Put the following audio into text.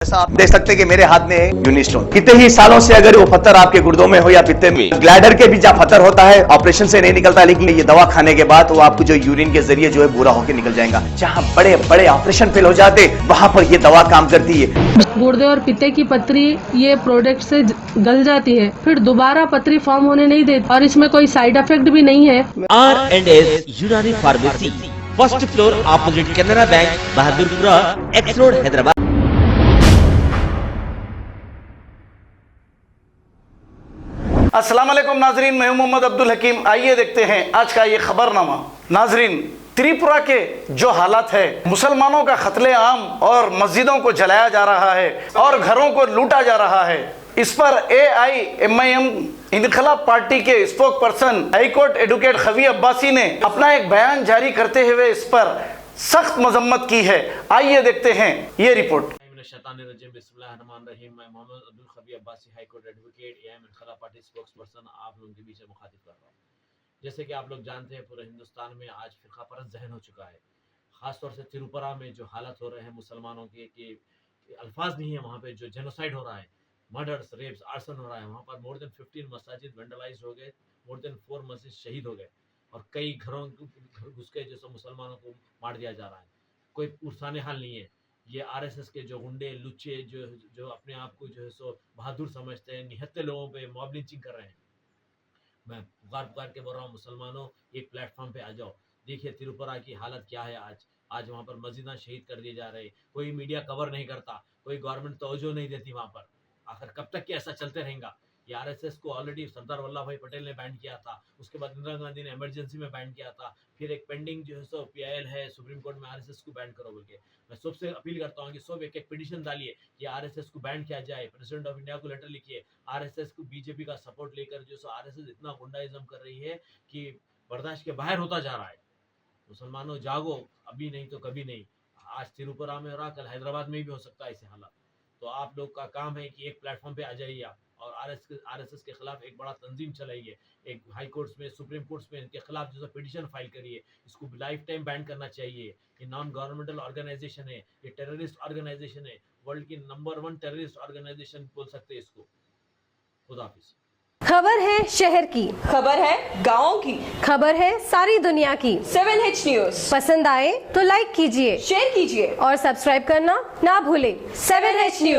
जैसा आप देख सकते हैं कि मेरे हाथ में है यूनिस्टोन। कितने ही सालों से अगर वो पत्थर आपके गुर्दों में हो या पित्ते में, ग्लैडर के भी जहाँ पत्थर होता है ऑपरेशन से नहीं निकलता, लेकिन ये दवा खाने के बाद वो आपको जो यूरिन के जरिए जो है पूरा होकर निकल जाएगा। जहाँ बड़े बड़े ऑपरेशन फेल हो जाते वहां पर ये दवा काम करती है। गुर्दे और पित्ते की पथरी ये प्रोडक्ट से गल जाती है, फिर दोबारा पथरी फॉर्म होने नहीं देती और इसमें कोई साइड इफेक्ट भी नहीं है। R&S यूनानी pharmacy, first floor opposite Canara bank, Bahadurpura, x road, Hyderabad. अस्सलाम वालेकुम नाजरीन, मैं हूं मोहम्मद अब्दुल हकीम। आइए देखते हैं आज का ये खबरनामा। नाजरीन, त्रिपुरा के जो हालात है, मुसलमानों का कत्ले आम और मस्जिदों को जलाया जा रहा है और घरों को लूटा जा रहा है, इस पर AIMIM इनकलाब पार्टी के spoke person high court advocate Qavi Abbasi ने अपना एक बयान जारी करते हुए इस पर सख्त मजम्मत की है। आइए देखते हैं ये रिपोर्ट। मैं Mohammad Abdul Khabi Abbasi high court advocate AIM Inquilab party spokesperson आप लोगों के बीच में मुखातिब कर रहा हूँ। जैसे कि आप लोग जानते हैं, पूरे हिंदुस्तान में आज फिरका परस्त जहन हो चुका है। खासतौर से त्रिपुरा में जो हालत हो रहे हैं मुसलमानों के कि अल्फाज नहीं है। वहाँ पे जो जेनोसाइड हो रहा है, मर्डर्स, रेप्स, आर्सन हो रहा है। वहाँ पर मोर देन 15 मसाजिद वेंडलाइज हो गए, मोर देन 4 मस्जिद शहीद हो गए और कई घर घुस के जैसे मुसलमानों को मार दिया जा रहा है। कोई पुरसाने हाल नहीं है। ये RSS के जो गुंडे लुच्चे जो अपने आप को जो है सो बहादुर समझते हैं, निहत्ते लोगों पे मॉब लिंचिंग कर रहे हैं। मैं पुकार के बोल रहा हूँ, मुसलमानों एक प्लेटफॉर्म पे आ जाओ। देखिए त्रिपुरा की हालत क्या है। आज वहाँ पर मस्जिदां शहीद कर दिए जा रहे, कोई मीडिया कवर नहीं करता, कोई गवर्नमेंट तवज्जो नहीं देती वहाँ पर। आखिर कब तक ऐसा चलते रहेगा? ये RSS को ऑलरेडी सरदार वल्लभ भाई पटेल ने बैन किया था, उसके बाद इंदिरा गांधी ने इमरजेंसी में बैन किया था, फिर एक पेंडिंग जो है सो PIL है सुप्रीम कोर्ट में RSS को बैन करो बोल के। मैं सबसे अपील करता हूँ कि सब एक पिटीशन डालिए कि RSS को बैन किया जाए। प्रेसिडेंट ऑफ इंडिया को लेटर लिखिए। RSS को BJP का सपोर्ट लेकर जो सो RSS इतना गुंडाइज्म कर रही है कि बर्दाश्त के बाहर होता जा रहा है। मुसलमानों जागो, अभी नहीं तो कभी नहीं। आज त्रिपुरा में हो रहा, कल हैदराबाद में भी हो सकता है ऐसे हालात। तो आप लोग का काम है कि एक प्लेटफॉर्म पे आ जाइए आप और RSS के खिलाफ एक बड़ा तंजीम चलाइए। एक हाई कोर्ट्स में, सुप्रीम कोर्ट्स में इनके खिलाफ जो पिटीशन फाइल करिए। इसको लाइफ टाइम बैन करना चाहिए। ये नॉन गवर्नमेंटल ऑर्गेनाइजेशन है, ये टेररिस्ट ऑर्गेनाइजेशन है, वर्ल्ड की नंबर 1 टेररिस्ट ऑर्गेनाइजेशन बोल सकते हैं इसको। खुदा हाफिज। खबर है शहर की, खबर है गाँव की, खबर है सारी दुनिया की। 7H न्यूज पसंद आए तो लाइक कीजिए, शेयर कीजिए और सब्सक्राइब करना ना भूलें। 7H news.